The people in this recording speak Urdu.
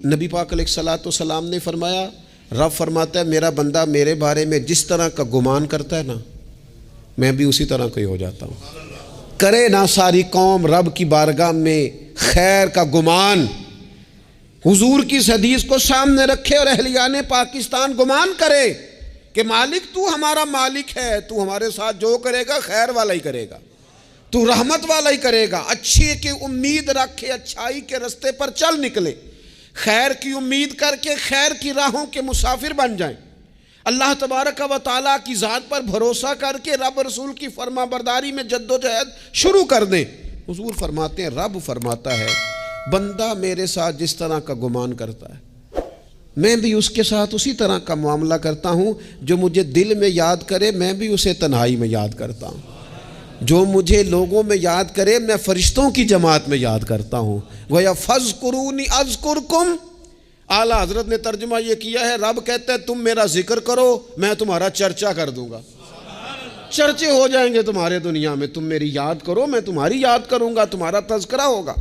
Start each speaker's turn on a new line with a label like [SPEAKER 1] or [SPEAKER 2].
[SPEAKER 1] نبی پاک علیہ الصلوۃ والسلام نے فرمایا، رب فرماتا ہے میرا بندہ میرے بارے میں جس طرح کا گمان کرتا ہے نا، میں بھی اسی طرح کا ہی ہو جاتا ہوں۔ کرے نہ ساری قوم رب کی بارگاہ میں خیر کا گمان، حضور کی اس حدیث کو سامنے رکھے اور اہلیان پاکستان گمان کرے کہ مالک تو ہمارا مالک ہے، تو ہمارے ساتھ جو کرے گا خیر والا ہی کرے گا، تو رحمت والا ہی کرے گا۔ اچھی کی امید رکھے، اچھائی کے رستے پر چل نکلے، خیر کی امید کر کے خیر کی راہوں کے مسافر بن جائیں، اللہ تبارک و تعالیٰ کی ذات پر بھروسہ کر کے رب رسول کی فرما برداری میں جد و جہد شروع کر دیں۔ حضور فرماتے ہیں، رب فرماتا ہے بندہ میرے ساتھ جس طرح کا گمان کرتا ہے میں بھی اس کے ساتھ اسی طرح کا معاملہ کرتا ہوں۔ جو مجھے دل میں یاد کرے میں بھی اسے تنہائی میں یاد کرتا ہوں، جو مجھے لوگوں میں یاد کرے میں فرشتوں کی جماعت میں یاد کرتا ہوں۔ گویا فَاذْكُرُونِی أَذْكُرْكُمْ، اعلیٰ حضرت نے ترجمہ یہ کیا ہے، رب کہتا ہے تم میرا ذکر کرو میں تمہارا چرچا کر دوں گا، چرچے ہو جائیں گے تمہارے دنیا میں۔ تم میری یاد کرو میں تمہاری یاد کروں گا، تمہارا تذکرہ ہوگا۔